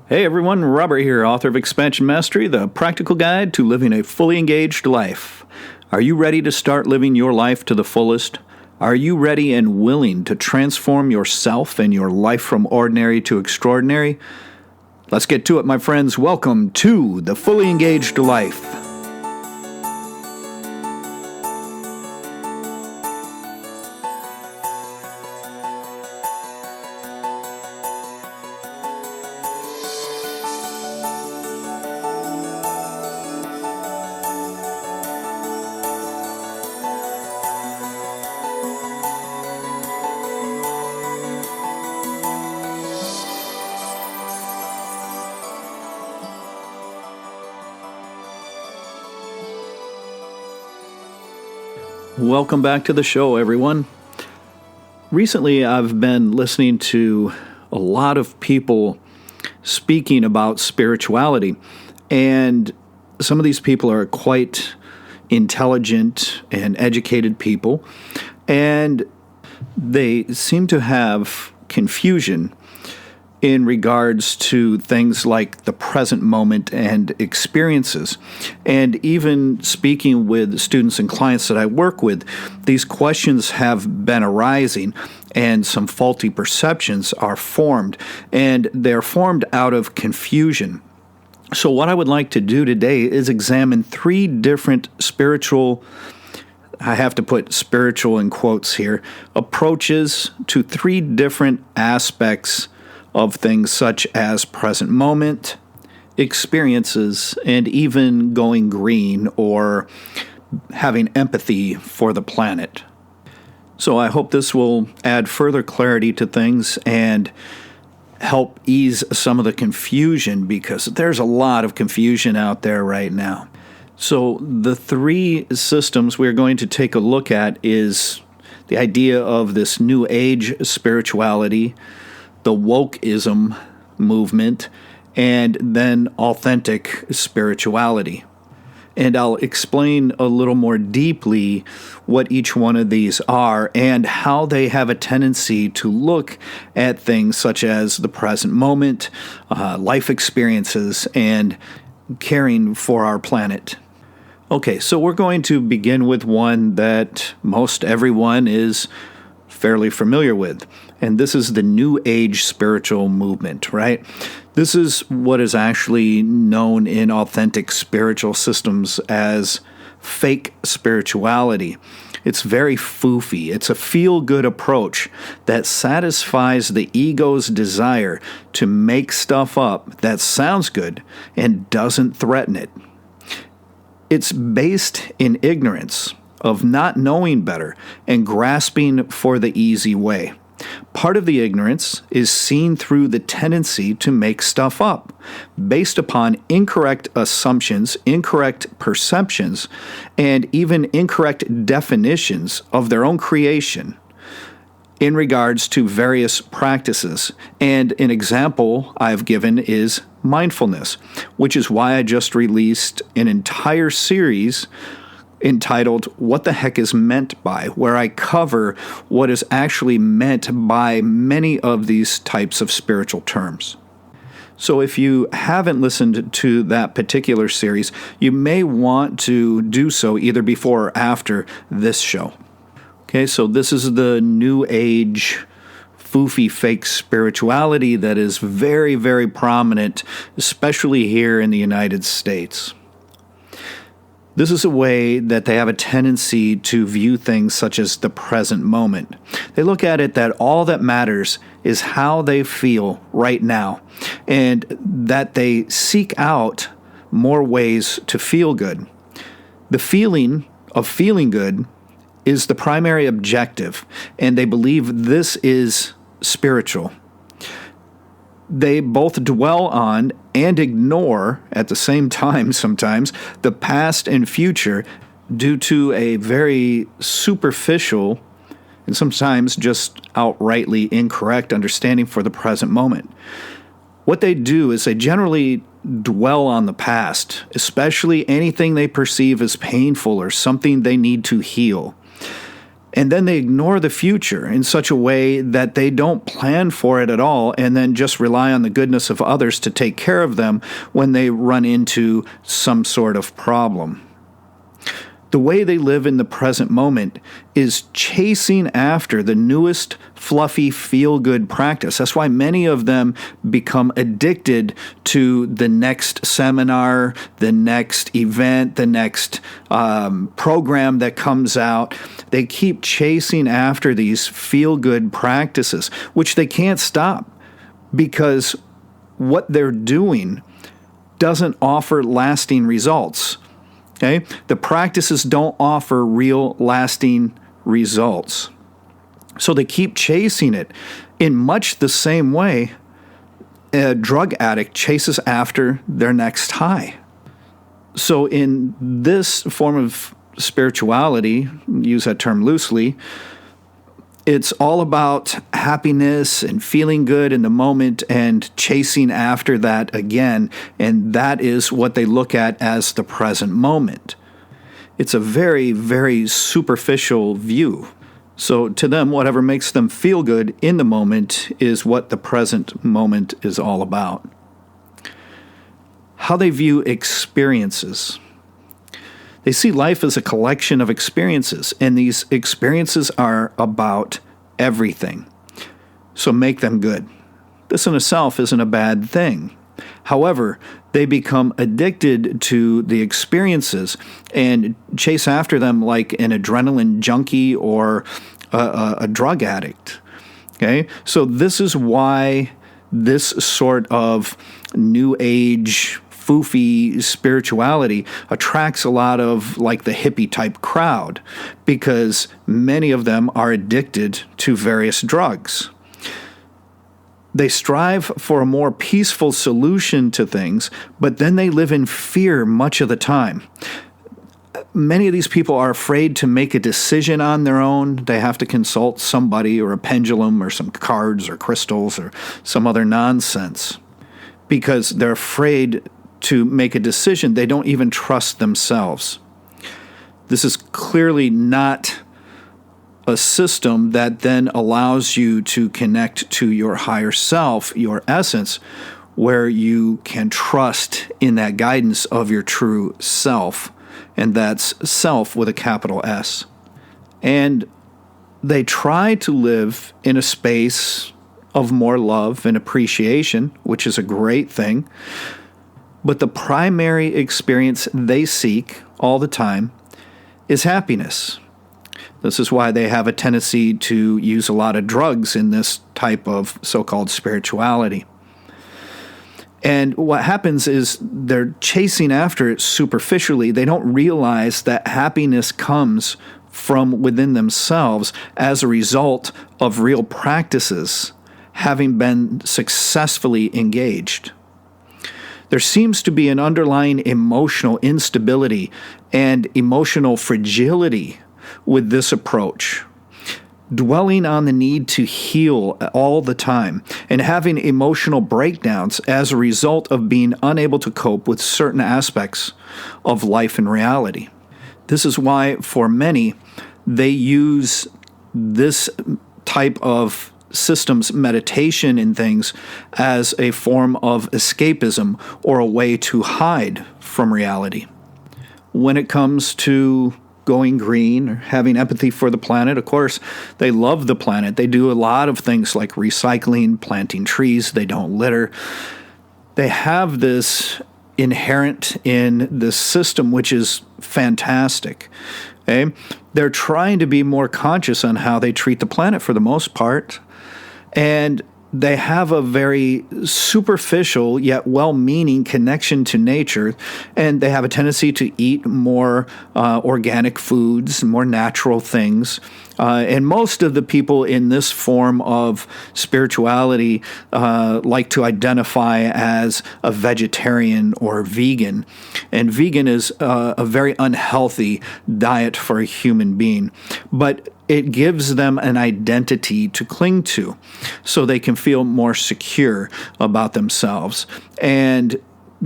Hey everyone, Robert here, author of Expansion Mastery, the practical guide to living a fully engaged life. Are you ready to start living your life to the fullest? Are you ready and willing to transform yourself and your life from ordinary to extraordinary? Let's get to it, my friends. Welcome to the Fully Engaged Life. Welcome back to the show, everyone. Recently, I've been listening to a lot of people speaking about spirituality, and some of these people are quite intelligent and educated people, and they seem to have confusion in regards to things like the present moment and experiences. And even speaking with students and clients that I work with, these questions have been arising and some faulty perceptions are formed, and they're formed out of confusion. So what I would like to do today is examine three different spiritual, I have to put spiritual in quotes here, approaches to three different aspects of things such as present moment, experiences, and even going green or having empathy for the planet. So I hope this will add further clarity to things and help ease some of the confusion, because there's a lot of confusion out there right now. So the three systems we're going to take a look at is the idea of this New Age spirituality, the Woke-ism Movement, and then authentic spirituality. And I'll explain a little more deeply what each one of these are and how they have a tendency to look at things such as the present moment, life experiences, and caring for our planet. Okay, so we're going to begin with one that most everyone is fairly familiar with, and this is the New Age spiritual movement, right? This is what is actually known in authentic spiritual systems as fake spirituality. It's very foofy. It's a feel-good approach that satisfies the ego's desire to make stuff up that sounds good and doesn't threaten it. It's based in ignorance of not knowing better and grasping for the easy way. Part of the ignorance is seen through the tendency to make stuff up, based upon incorrect assumptions, incorrect perceptions, and even incorrect definitions of their own creation in regards to various practices. And an example I've given is mindfulness, which is why I just released an entire series entitled What the Heck is Meant By, where I cover what is actually meant by many of these types of spiritual terms. So if you haven't listened to that particular series, you may want to do so either before or after this show. Okay, so this is the New Age foofy fake spirituality that is very, very prominent, especially here in the United States. This is a way that they have a tendency to view things such as the present moment. They look at it that all that matters is how they feel right now, and that they seek out more ways to feel good. The feeling of feeling good is the primary objective, and they believe this is spiritual. They both dwell on and ignore at the same time sometimes the past and future due to a very superficial and sometimes just outrightly incorrect understanding for the present moment. What they do is they generally dwell on the past, especially anything they perceive as painful or something they need to heal. And then they ignore the future in such a way that they don't plan for it at all and then just rely on the goodness of others to take care of them when they run into some sort of problem. The way they live in the present moment is chasing after the newest, fluffy, feel-good practice. That's why many of them become addicted to the next seminar, the next event, the next program that comes out. They keep chasing after these feel-good practices, which they can't stop because what they're doing doesn't offer lasting results. Okay? The practices don't offer real lasting results. So they keep chasing it in much the same way a drug addict chases after their next high. So in this form of spirituality, use that term loosely, it's all about happiness and feeling good in the moment and chasing after that again, and that is what they look at as the present moment. It's a very, very superficial view. So to them, whatever makes them feel good in the moment is what the present moment is all about. How they view experiences. They see life as a collection of experiences, and these experiences are about everything. So make them good. This in itself isn't a bad thing. However, they become addicted to the experiences and chase after them like an adrenaline junkie or a drug addict. Okay? So this is why this sort of new age foofy spirituality attracts a lot of like the hippie type crowd because many of them are addicted to various drugs. They strive for a more peaceful solution to things, but then they live in fear much of the time. Many of these people are afraid to make a decision on their own. They have to consult somebody or a pendulum or some cards or crystals or some other nonsense because they're afraid to make a decision. They don't even trust themselves. This is clearly not a system that then allows you to connect to your higher self, your essence, where you can trust in that guidance of your true self, and that's self with a capital S. And they try to live in a space of more love and appreciation, which is a great thing. But the primary experience they seek all the time is happiness. This is why they have a tendency to use a lot of drugs in this type of so-called spirituality. And what happens is they're chasing after it superficially. They don't realize that happiness comes from within themselves as a result of real practices having been successfully engaged. There seems to be an underlying emotional instability and emotional fragility with this approach, dwelling on the need to heal all the time and having emotional breakdowns as a result of being unable to cope with certain aspects of life and reality. This is why, for many, they use this type of systems, meditation and things, as a form of escapism or a way to hide from reality. When it comes to going green or having empathy for the planet, of course, they love the planet. They do a lot of things like recycling, planting trees. They don't litter. They have this inherent in this system, which is fantastic. Okay? They're trying to be more conscious on how they treat the planet for the most part. And they have a very superficial yet well-meaning connection to nature, and they have a tendency to eat more organic foods, more natural things. And most of the people in this form of spirituality like to identify as a vegetarian or vegan. And vegan is a very unhealthy diet for a human being. But it gives them an identity to cling to so they can feel more secure about themselves. And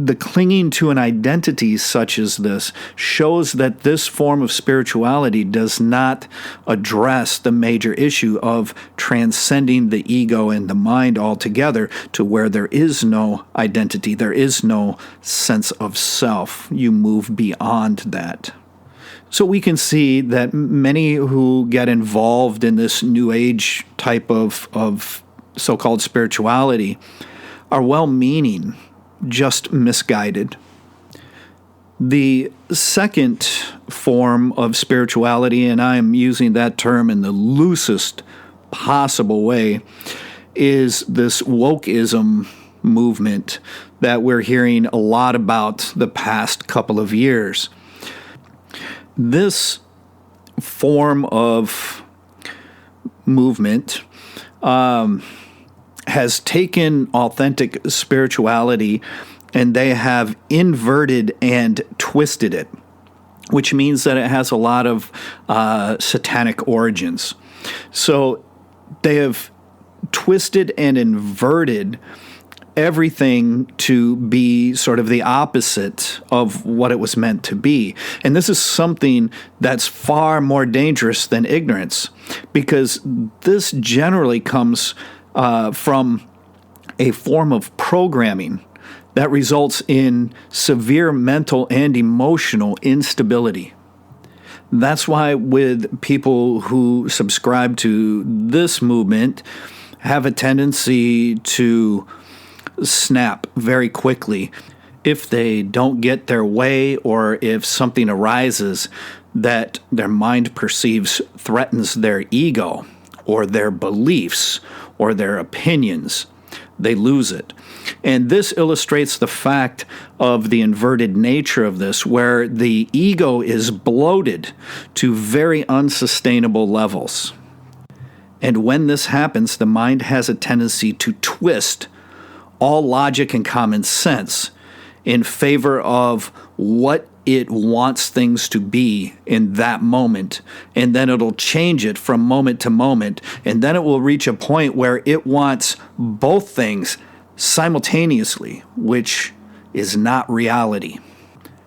the clinging to an identity such as this shows that this form of spirituality does not address the major issue of transcending the ego and the mind altogether to where there is no identity, there is no sense of self. You move beyond that. So we can see that many who get involved in this New Age type of so-called spirituality are well-meaning, just misguided. The second form of spirituality, and I am using that term in the loosest possible way, is this Woke-ism movement that we're hearing a lot about the past couple of years. This form of movement has taken authentic spirituality and they have inverted and twisted it, which means that it has a lot of satanic origins. So they have twisted and inverted everything to be sort of the opposite of what it was meant to be. And this is something that's far more dangerous than ignorance, because this generally comes from a form of programming that results in severe mental and emotional instability. That's why with people who subscribe to this movement have a tendency to snap very quickly if they don't get their way, or if something arises that their mind perceives threatens their ego or their beliefs or their opinions. They lose it. And this illustrates the fact of the inverted nature of this, where the ego is bloated to very unsustainable levels. And when this happens, the mind has a tendency to twist all logic and common sense in favor of what it wants things to be in that moment, and then it'll change it from moment to moment, and then it will reach a point where it wants both things simultaneously, which is not reality.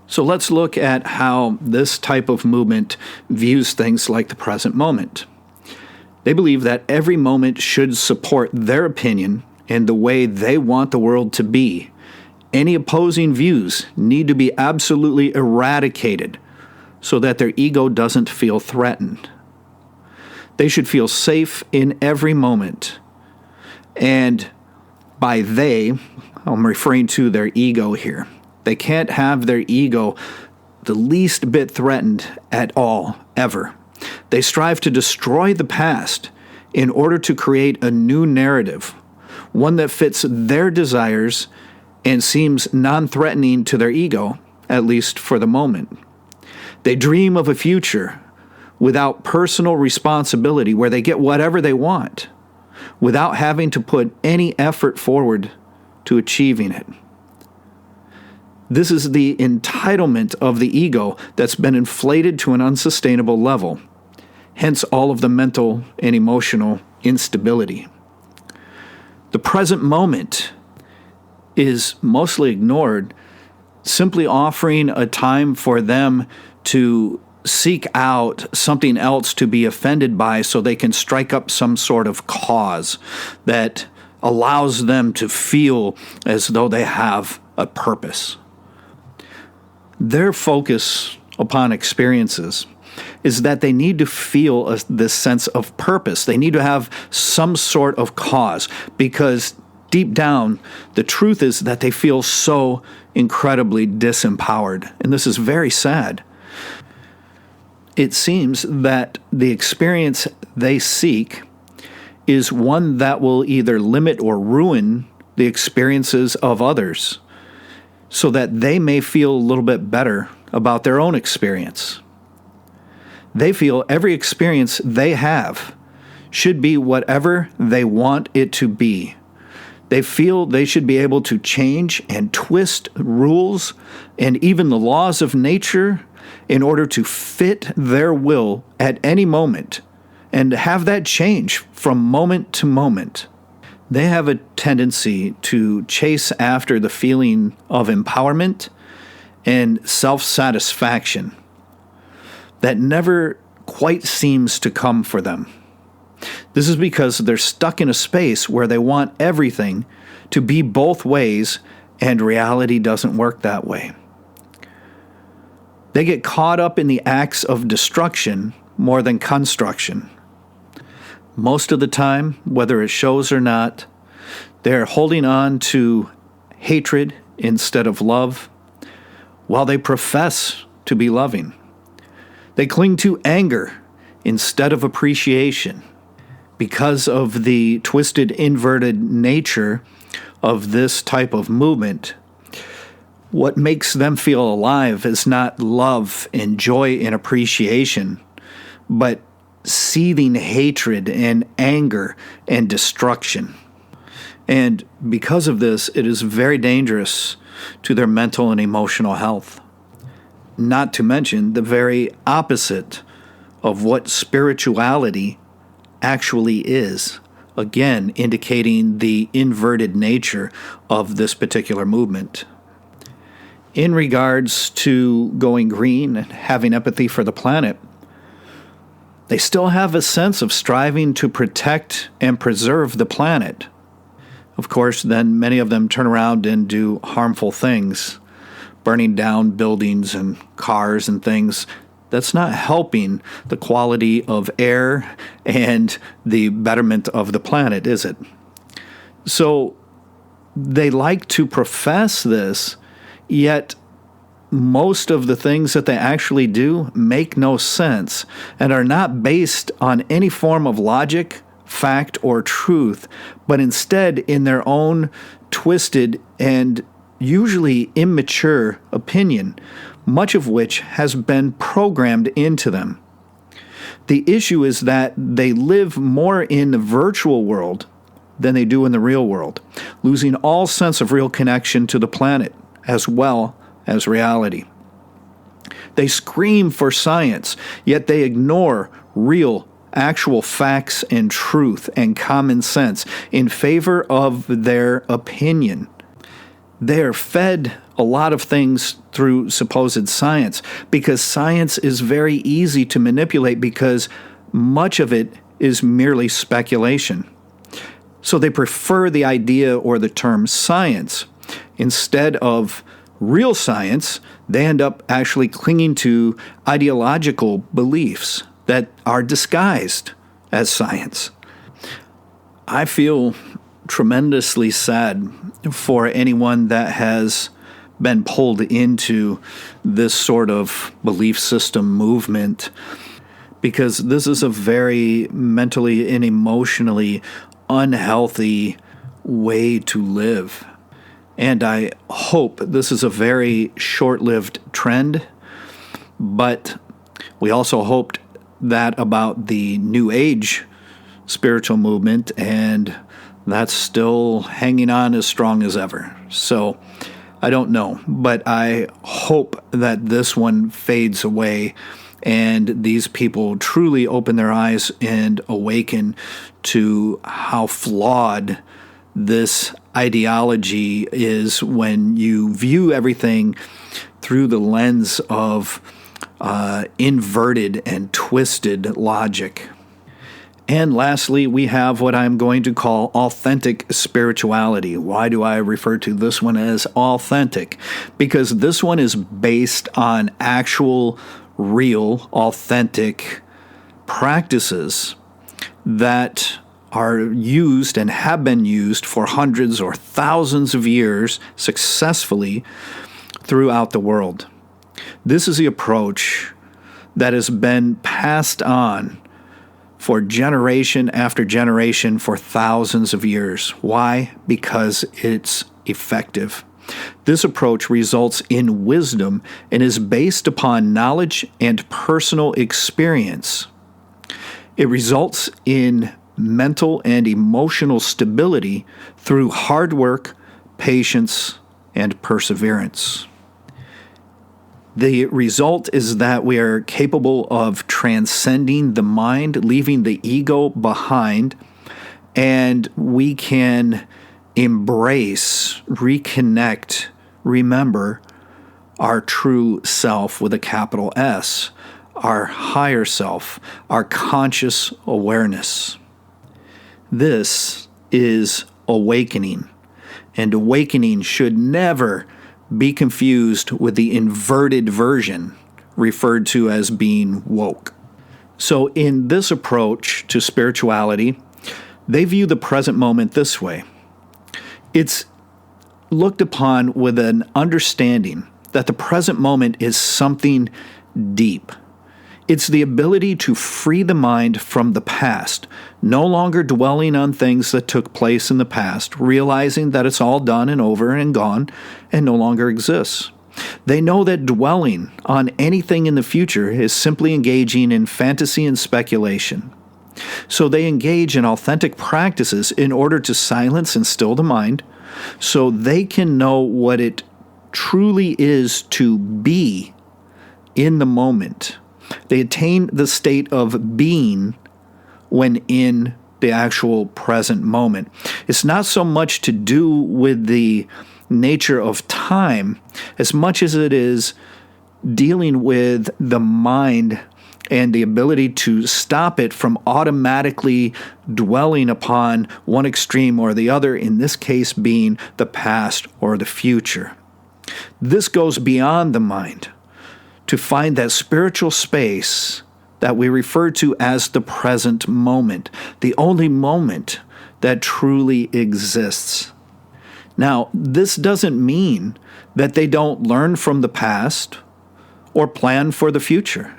So let's look at how this type of movement views things like the present moment. They believe that every moment should support their opinion and the way they want the world to be. Any opposing views need to be absolutely eradicated so that their ego doesn't feel threatened. They should feel safe in every moment. And by they, I'm referring to their ego here. They can't have their ego the least bit threatened at all, ever. They strive to destroy the past in order to create a new narrative, one that fits their desires and seems non-threatening to their ego, at least for the moment. They dream of a future without personal responsibility, where they get whatever they want, without having to put any effort forward to achieving it. This is the entitlement of the ego that's been inflated to an unsustainable level, hence all of the mental and emotional instability. The present moment is mostly ignored, simply offering a time for them to seek out something else to be offended by so they can strike up some sort of cause that allows them to feel as though they have a purpose. Their focus upon experiences is that they need to feel this sense of purpose. They need to have some sort of cause, because deep down, the truth is that they feel so incredibly disempowered. And this is very sad. It seems that the experience they seek is one that will either limit or ruin the experiences of others, so that they may feel a little bit better about their own experience. They feel every experience they have should be whatever they want it to be. They feel they should be able to change and twist rules and even the laws of nature in order to fit their will at any moment, and have that change from moment to moment. they have a tendency to chase after the feeling of empowerment and self-satisfaction that never quite seems to come for them. This is because they're stuck in a space where they want everything to be both ways, and reality doesn't work that way. They get caught up in the acts of destruction more than construction. Most of the time, whether it shows or not, they're holding on to hatred instead of love, while they profess to be loving. They cling to anger instead of appreciation. Because of the twisted, inverted nature of this type of movement, what makes them feel alive is not love and joy and appreciation, but seething hatred and anger and destruction. And because of this, it is very dangerous to their mental and emotional health. Not to mention the very opposite of what spirituality actually is, again indicating the inverted nature of this particular movement. In regards to going green and having empathy for the planet, they still have a sense of striving to protect and preserve the planet. Of course, then many of them turn around and do harmful things, burning down buildings and cars and things. That's not helping the quality of air and the betterment of the planet, is it? So they like to profess this, yet most of the things that they actually do make no sense and are not based on any form of logic, fact, or truth, but instead in their own twisted and usually immature opinion, much of which has been programmed into them. The issue is that they live more in the virtual world than they do in the real world, losing all sense of real connection to the planet as well as reality. They scream for science, yet they ignore real, actual facts and truth and common sense in favor of their opinion. They are fed a lot of things through supposed science because science is very easy to manipulate because much of it is merely speculation. So they prefer the idea or the term science. Instead of real science, they end up actually clinging to ideological beliefs that are disguised as science. I feel tremendously sad for anyone that has been pulled into this sort of belief system movement, because this is a very mentally and emotionally unhealthy way to live. And I hope this is a very short-lived trend, but we also hoped that about the New Age spiritual movement, and that's still hanging on as strong as ever. So I don't know, but I hope that this one fades away and these people truly open their eyes and awaken to how flawed this ideology is when you view everything through the lens of inverted and twisted logic. And lastly, we have what I'm going to call authentic spirituality. Why do I refer to this one as authentic? Because this one is based on actual, real, authentic practices that are used and have been used for hundreds or thousands of years successfully throughout the world. This is the approach that has been passed on for generation after generation for thousands of years. Why? Because it's effective. This approach results in wisdom and is based upon knowledge and personal experience. It results in mental and emotional stability through hard work, patience, and perseverance. The result is that we are capable of transcending the mind, leaving the ego behind, and we can embrace, reconnect, remember our true self with a capital S, our higher self, our conscious awareness. This is awakening, and awakening should never be confused with the inverted version referred to as being woke. So in this approach to spirituality, they view the present moment this way. It's looked upon with an understanding that the present moment is something deep. It's the ability to free the mind from the past, no longer dwelling on things that took place in the past, realizing that it's all done and over and gone and no longer exists. They know that dwelling on anything in the future is simply engaging in fantasy and speculation. So they engage in authentic practices in order to silence and still the mind, so they can know what it truly is to be in the moment. They attain the state of being when in the actual present moment. It's not so much to do with the nature of time as much as it is dealing with the mind and the ability to stop it from automatically dwelling upon one extreme or the other, in this case being the past or the future. This goes beyond the mind to find that spiritual space that we refer to as the present moment, the only moment that truly exists. Now, this doesn't mean that they don't learn from the past or plan for the future.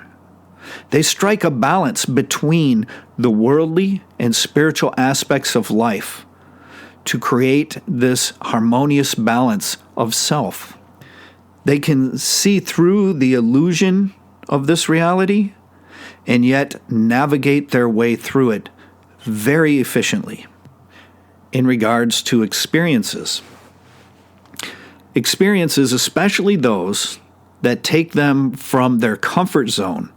They strike a balance between the worldly and spiritual aspects of life to create this harmonious balance of self. They can see through the illusion of this reality and yet navigate their way through it very efficiently. In regards to experiences, especially those that take them from their comfort zone,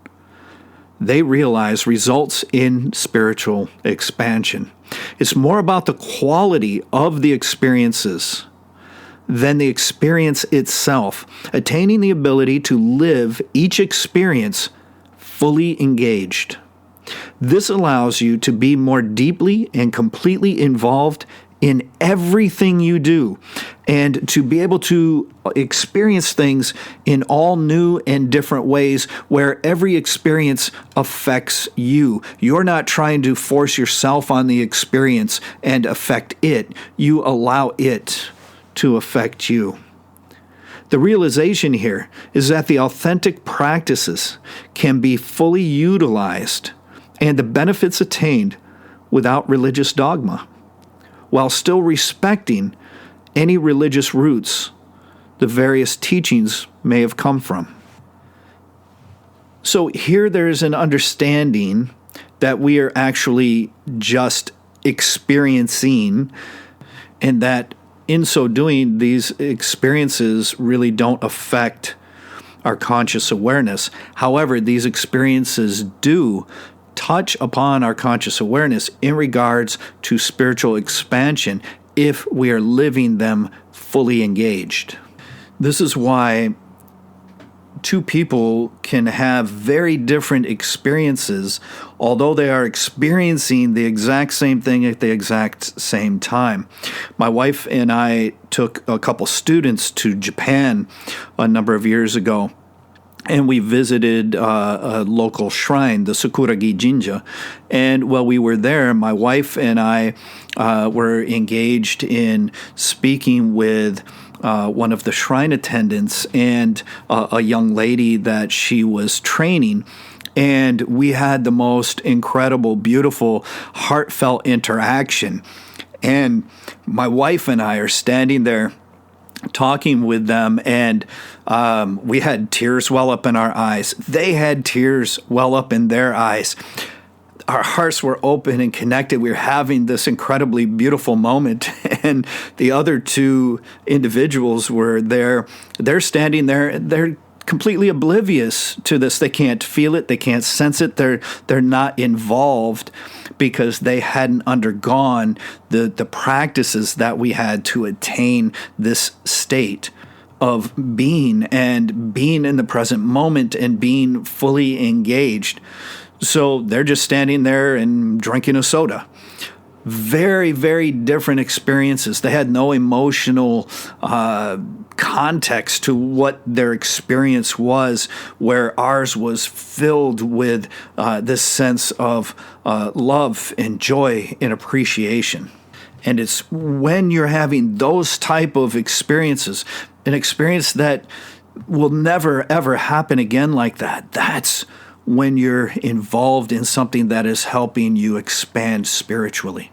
they realize results in spiritual expansion. It's more about the quality of the experiences than the experience itself, attaining the ability to live each experience fully engaged. This allows you to be more deeply and completely involved in everything you do, and to be able to experience things in all new and different ways where every experience affects you. You're not trying to force yourself on the experience and affect it. You allow it to affect you. The realization here is that the authentic practices can be fully utilized and the benefits attained without religious dogma, while still respecting any religious roots the various teachings may have come from. So here there is an understanding that we are actually just experiencing, and that in so doing, these experiences really don't affect our conscious awareness. However, these experiences do touch upon our conscious awareness in regards to spiritual expansion if we are living them fully engaged. This is why two people can have very different experiences, although they are experiencing the exact same thing at the exact same time. My wife and I took a couple students to Japan a number of years ago, and we visited a local shrine, the Sakuragi Jinja. And while we were there, my wife and I were engaged in speaking with one of the shrine attendants and a young lady that she was training. And we had the most incredible, beautiful, heartfelt interaction. And my wife and I are standing there talking with them, and we had tears well up in our eyes. They had tears well up in their eyes. Our hearts were open and connected. We were having this incredibly beautiful moment, and the other two individuals were there. They're standing there. They're completely oblivious to this. They can't feel it. They can't sense it. They're not involved because they hadn't undergone the practices that we had to attain this state of being and being in the present moment and being fully engaged. So they're just standing there and drinking a soda. Very, very different experiences. They had no emotional context to what their experience was, where ours was filled with this sense of love and joy and appreciation. And it's when you're having those type of experiences, an experience that will never, ever happen again like that, that's when you're involved in something that is helping you expand spiritually.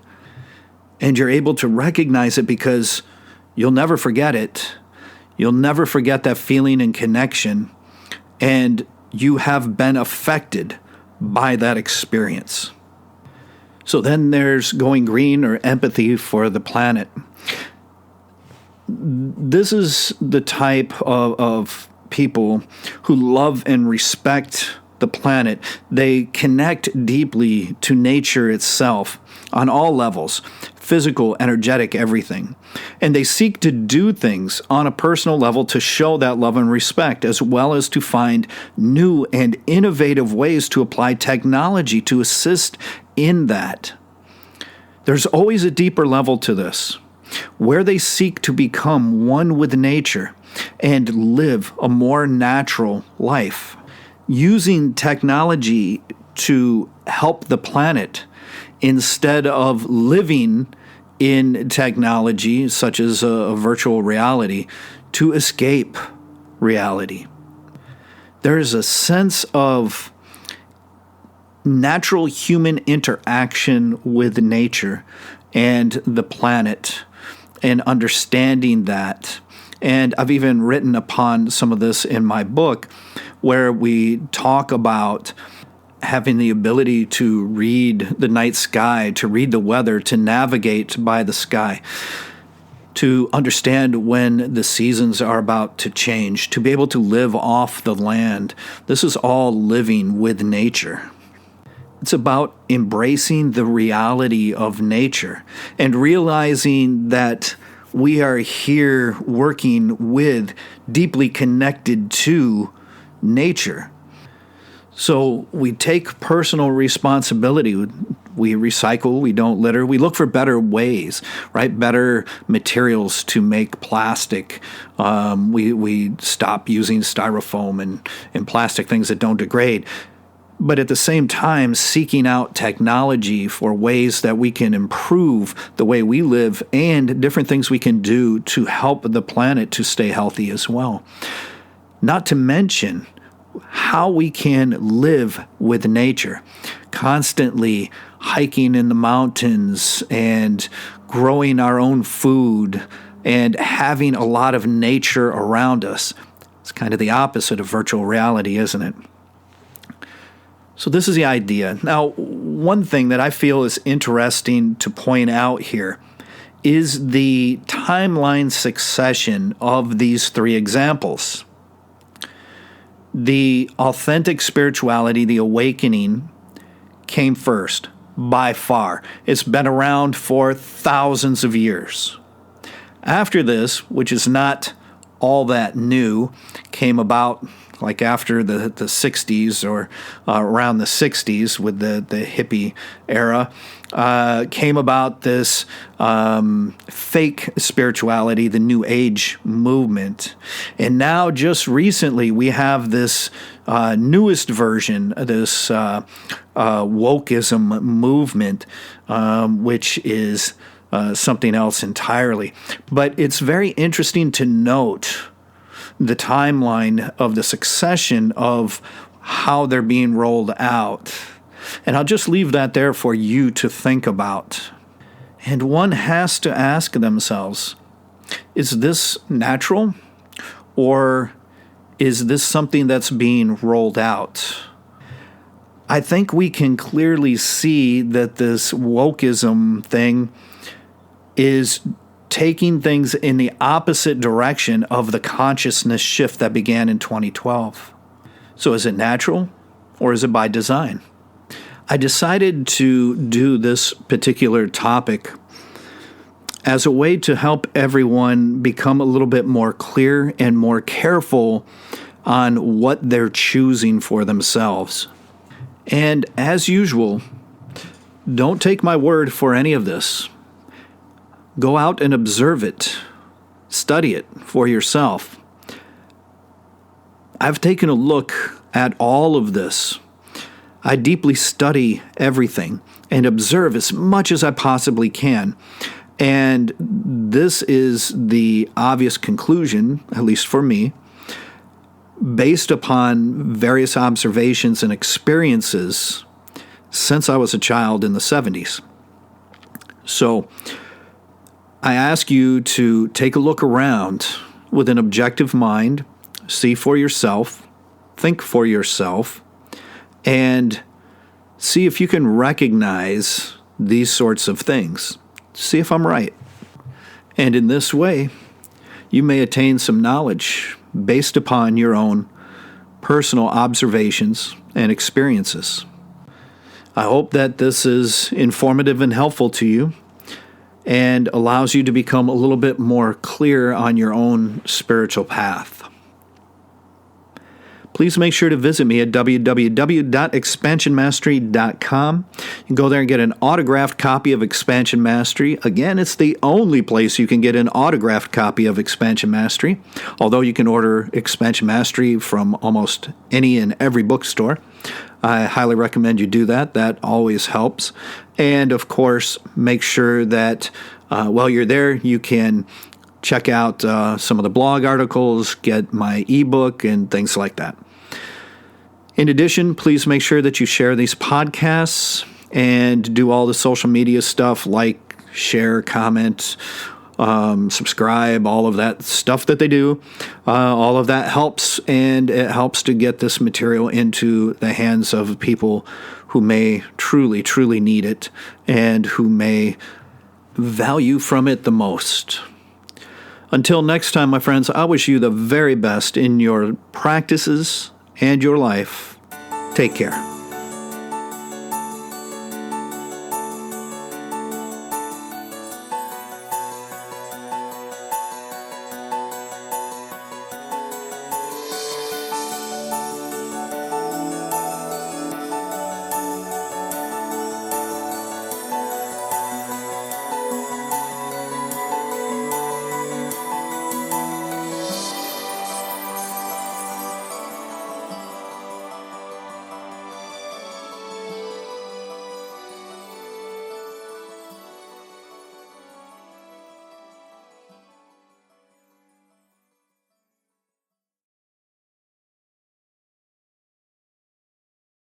And you're able to recognize it because you'll never forget it. You'll never forget that feeling and connection. And you have been affected by that experience. So then there's going green, or empathy for the planet. This is the type of people who love and respect the planet. They connect deeply to nature itself on all levels, physical, energetic, everything. And they seek to do things on a personal level to show that love and respect, as well as to find new and innovative ways to apply technology to assist in that. There's always a deeper level to this, where they seek to become one with nature and live a more natural life, using technology to help the planet instead of living in technology, such as a virtual reality, to escape reality. There is a sense of natural human interaction with nature and the planet, and understanding that. And I've even written upon some of this in my book, where we talk about having the ability to read the night sky, to read the weather, to navigate by the sky, to understand when the seasons are about to change, to be able to live off the land. This is all living with nature. It's about embracing the reality of nature and realizing that we are here working with, deeply connected to nature. So we take personal responsibility. We recycle, we don't litter, we look for better ways, right? Better materials to make plastic. We stop using styrofoam and plastic things that don't degrade. But at the same time, seeking out technology for ways that we can improve the way we live and different things we can do to help the planet to stay healthy as well. Not to mention how we can live with nature, constantly hiking in the mountains and growing our own food and having a lot of nature around us. It's kind of the opposite of virtual reality, isn't it? So this is the idea. Now, one thing that I feel is interesting to point out here is the timeline succession of these three examples. The authentic spirituality, the awakening, came first, by far. It's been around for thousands of years. After this, which is not all that new, came about like after the 60s or around the 60s with the hippie era, came about this fake spirituality, the New Age movement. And now just recently we have this newest version, this Woke-ism Movement, which is something else entirely. But it's very interesting to note the timeline of the succession of how they're being rolled out. And I'll just leave that there for you to think about. And one has to ask themselves, is this natural, or is this something that's being rolled out? I think we can clearly see that this wokeism thing is taking things in the opposite direction of the consciousness shift that began in 2012. So is it natural or is it by design? I decided to do this particular topic as a way to help everyone become a little bit more clear and more careful on what they're choosing for themselves. And as usual, don't take my word for any of this. Go out and observe it. Study it for yourself. I've taken a look at all of this. I deeply study everything and observe as much as I possibly can. And this is the obvious conclusion, at least for me, based upon various observations and experiences since I was a child in the 70s. So I ask you to take a look around with an objective mind, see for yourself, think for yourself, and see if you can recognize these sorts of things. See if I'm right. And in this way, you may attain some knowledge based upon your own personal observations and experiences. I hope that this is informative and helpful to you and allows you to become a little bit more clear on your own spiritual path. Please make sure to visit me at www.expansionmastery.com. You can go there and get an autographed copy of Expansion Mastery. Again, it's the only place you can get an autographed copy of Expansion Mastery, although you can order Expansion Mastery from almost any and every bookstore. I highly recommend you do that. That always helps. And, of course, make sure that while you're there, you can check out some of the blog articles, get my ebook, and things like that. In addition, please make sure that you share these podcasts and do all the social media stuff like share, comment, subscribe, all of that stuff that they do. All of that helps, and it helps to get this material into the hands of people who may truly, truly need it and who may value from it the most. Until next time, my friends, I wish you the very best in your practices and your life. Take care.